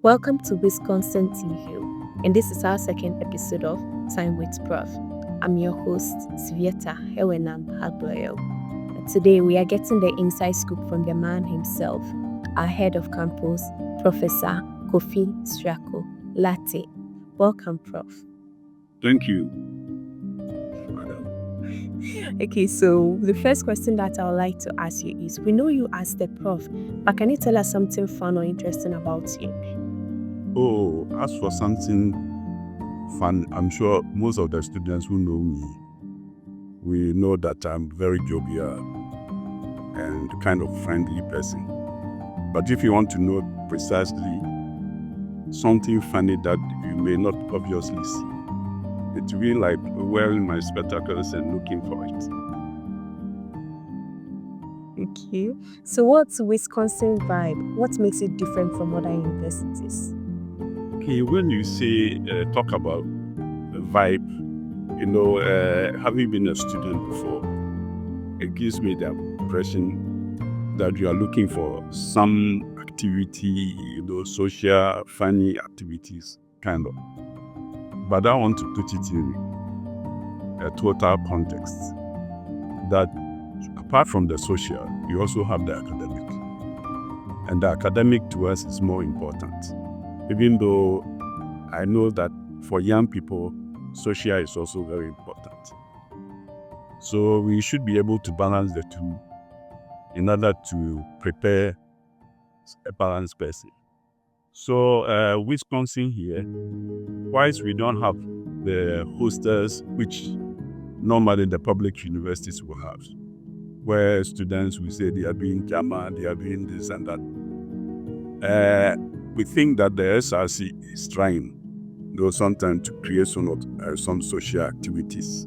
Welcome to Wisconsin TU, and this is our second episode of Time with Prof. I'm your host, Svieta Hewenam Hagboyo. Today, we are getting the inside scoop from the man himself, our head of campus, Professor Kofi Strako Latte. Welcome, Prof. Thank you. Okay, so the first question that I would like to ask you is, we know you as the prof, but can you tell us something fun or interesting about you? Oh, as for something fun, I'm sure most of the students who know me, we know that I'm very jovial and kind of friendly person. But if you want to know precisely something funny that you may not obviously see, it will be like wearing my spectacles and looking for it. Okay. So what's Wisconsin vibe? What makes it different from other universities? Okay, when you say talk about the vibe, having been a student before, it gives me the impression that you are looking for some activity, social, funny activities, kind of. But I want to put it in a total context that apart from the social, you also have the academic. And the academic to us is more important. Even though I know that for young people, social is also very important. So we should be able to balance the two in order to prepare a balanced person. So Wisconsin here, whilst we don't have the hostels which normally the public universities will have, where students will say they are doing German, they are doing this and that. We think that the SRC is trying, sometimes to create some social activities.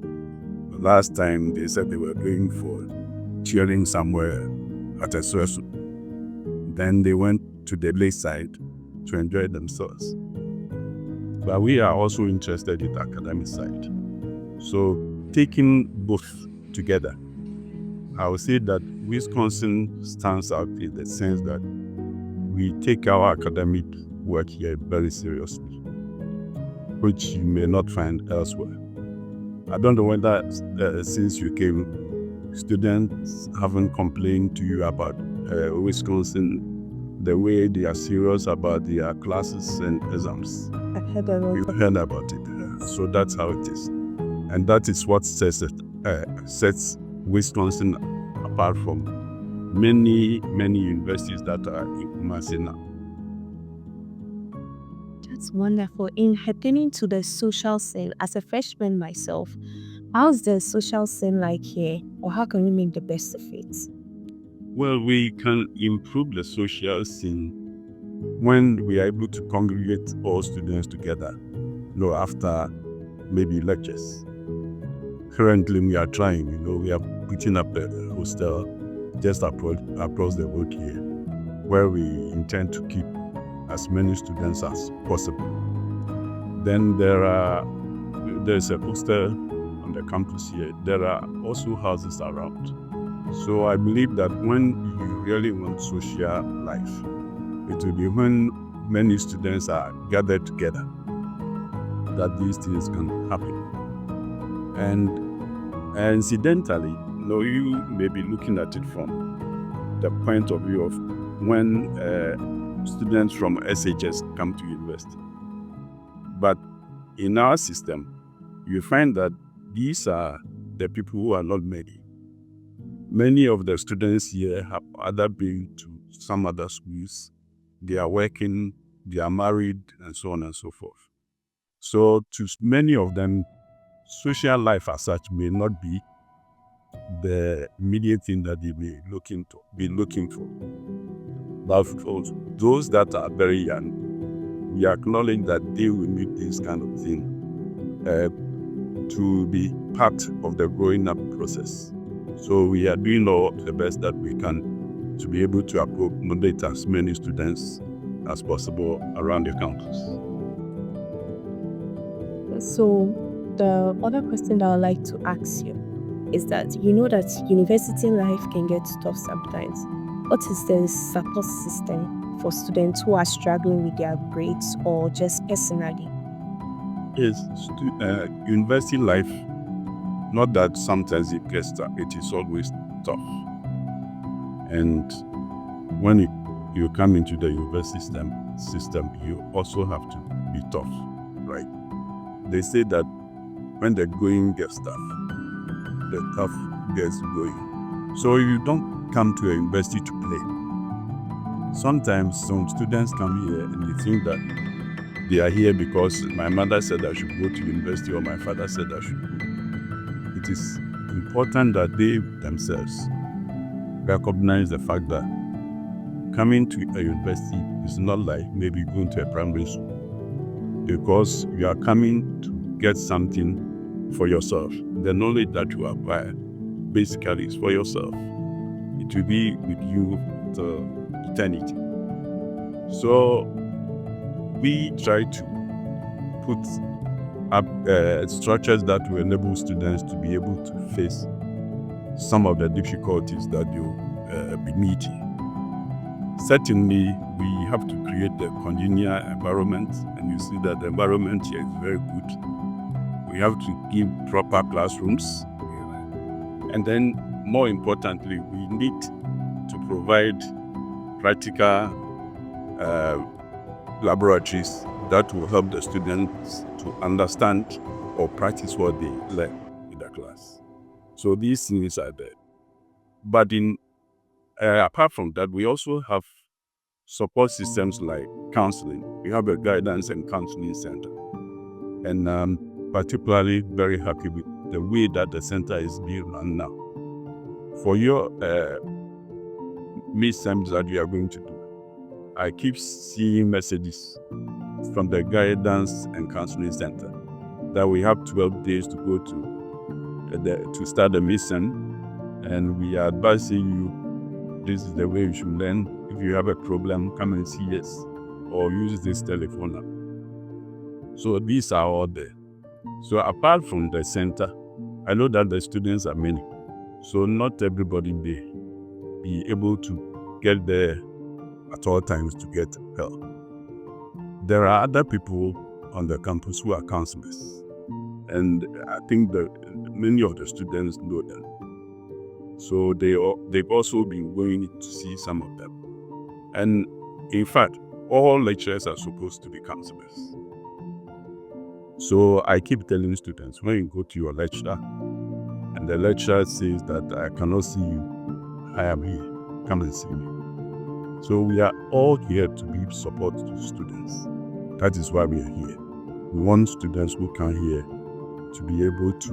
Last time they said they were going for cheering somewhere at a source. Then they went to the lakeside to enjoy themselves. But we are also interested in the academic side. So taking both together, I would say that Wisconsin stands out in the sense that we take our academic work here very seriously, which you may not find elsewhere. I don't know whether since you came, students haven't complained to you about Wisconsin, the way they are serious about their classes and exams. I've heard a lot. You've heard about it. So that's how it is. And that is what sets Wisconsin apart from many universities that are in KUMASI now. That's wonderful. In heading to the social scene, as a freshman myself, how's the social scene like here, or how can we make the best of it? Well, we can improve the social scene when we are able to congregate all students together, after maybe lectures. Currently, we are trying, we are putting up a hostel just across the road here, where we intend to keep as many students as possible. Then there's a hostel on the campus here. There are also houses around. So I believe that when you really want social life, it will be when many students are gathered together that these things can happen. And incidentally, you may be looking at it from the point of view of when students from SHS come to university. But in our system, you find that these are the people who are not many. Many of the students here have either been to some other schools, they are working, they are married, and so on and so forth. So to many of them, social life as such may not be the immediate thing that they may be looking for. But for those that are very young, we acknowledge that they will need this kind of thing to be part of the growing up process. So we are doing all the best that we can to be able to accommodate as many students as possible around the campus. So the other question that I'd like to ask you is that you know that university life can get tough sometimes. What is the support system for students who are struggling with their grades or just personally? Yes, university life, not that sometimes it gets tough, it is always tough. And when you come into the university system, you also have to be tough, right? They say that when the going gets tough, the tough gets going. So you don't come to a university to play. Sometimes some students come here and they think that they are here because my mother said I should go to university or my father said I should go. It is important that they themselves recognize the fact that coming to a university is not like maybe going to a primary school, because you are coming to get something for yourself. The knowledge that you acquire basically is for yourself. It will be with you to eternity. So we try to put up structures that will enable students to be able to face some of the difficulties that you'll be meeting. Certainly, we have to create a congenial environment, and you see that the environment here is very good. We have to give proper classrooms, and then more importantly, we need to provide practical laboratories that will help the students to understand or practice what they learn in the class. So these things are there. But apart from that, we also have support systems like counseling. We have a guidance and counseling center. And particularly very happy with the way that the center is being run now. For your midterms that you are going to do, I keep seeing messages from the guidance and counseling center that we have 12 days to go to start the mission, and we are advising you this is the way you should learn. If you have a problem, come and see us or use this telephone number. So these are all there. So apart from the center, I know that the students are many, so not everybody may be able to get there at all times to get help. There are other people on the campus who are counselors, and I think that many of the students know them. So they've also been going to see some of them. And in fact, all lecturers are supposed to be counselors. So I keep telling students, when you go to your lecturer and the lecturer says that I cannot see you, I am here, come and see me. So we are all here to be support to students. That is why we are here. We want students who come here to be able to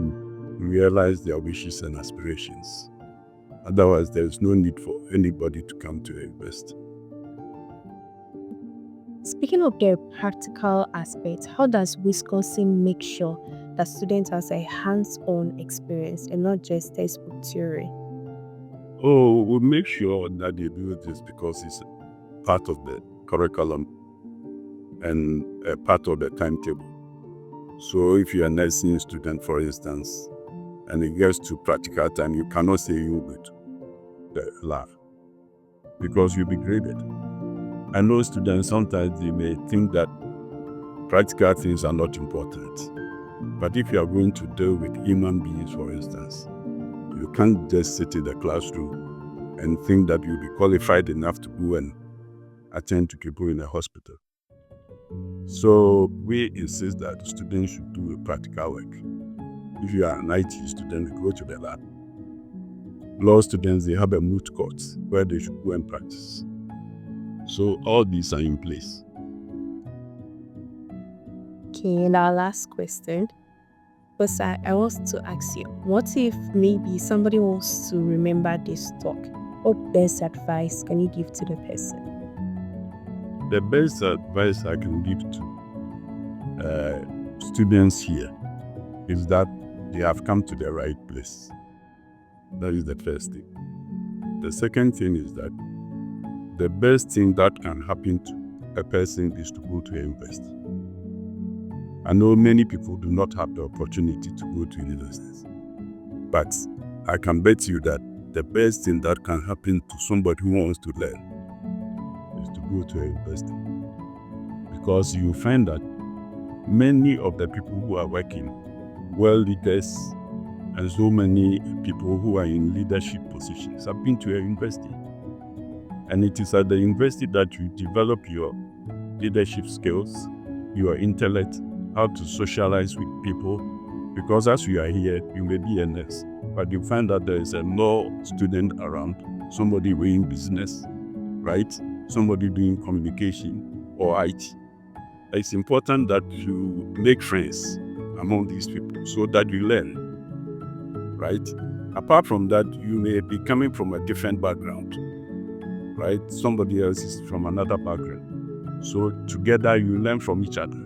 realize their wishes and aspirations. Otherwise, there is no need for anybody to come to a university. Speaking of the practical aspect, how does Wisconsin make sure that students have a hands-on experience and not just textbook theory? Oh, we'll make sure that they do this because it's part of the curriculum and a part of the timetable. So if you're a nursing student, for instance, and it gets to practical time, you cannot say you go to the lab because you'll be graded. I know students, sometimes they may think that practical things are not important. But if you are going to deal with human beings, for instance, you can't just sit in the classroom and think that you'll be qualified enough to go and attend to people in a hospital. So we insist that students should do a practical work. If you are an IT student, you go to the lab. Law students, they have a moot court where they should go and practice. So all these are in place. Okay, and our last question. But I want to ask you, what if maybe somebody wants to remember this talk? What best advice can you give to the person? The best advice I can give to students here is that they have come to the right place. That is the first thing. The second thing is that the best thing that can happen to a person is to go to a university. I know many people do not have the opportunity to go to universities, but I can bet you that the best thing that can happen to somebody who wants to learn is to go to a university, because you find that many of the people who are working, world leaders, and so many people who are in leadership positions have been to a university. And it is at the university that you develop your leadership skills, your intellect, how to socialize with people. Because as you are here, you may be a nurse, but you find that there is a law student around, somebody doing business, right? Somebody doing communication or IT. It's important that you make friends among these people so that you learn, right? Apart from that, you may be coming from a different background, right? Somebody else is from another background. So together you learn from each other.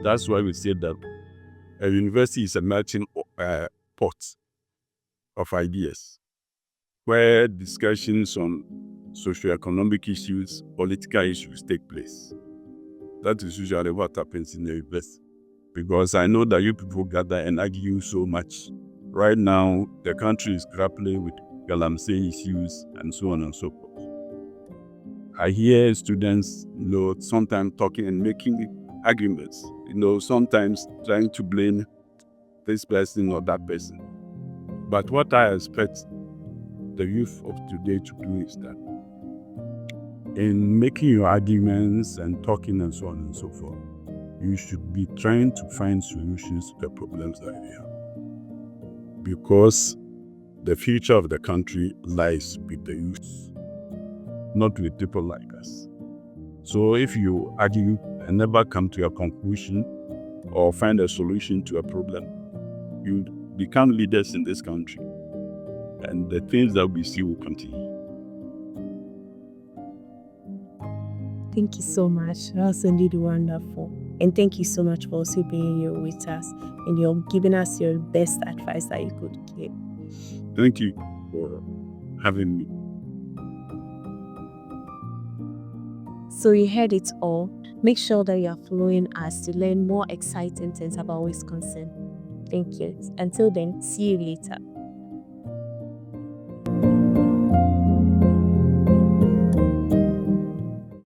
That's why we say that a university is a melting pot of ideas, where discussions on socio-economic issues, political issues take place. That is usually what happens in the university. Because I know that you people gather and argue so much. Right now, the country is grappling with galamsey issues and so on and so forth. I hear students, sometimes talking and making arguments, sometimes trying to blame this person or that person. But what I expect the youth of today to do is that in making your arguments and talking and so on and so forth, you should be trying to find solutions to the problems that we have. Because the future of the country lies with the youth, not with people like us. So if you argue and never come to a conclusion or find a solution to a problem, you become leaders in this country. And the things that we see will continue. Thank you so much. That was indeed wonderful. And thank you so much for also being here with us and you're giving us your best advice that you could give. Thank you for having me. So you heard it all. Make sure that you are following us to learn more exciting things about Wisconsin. Thank you. Until then, see you later.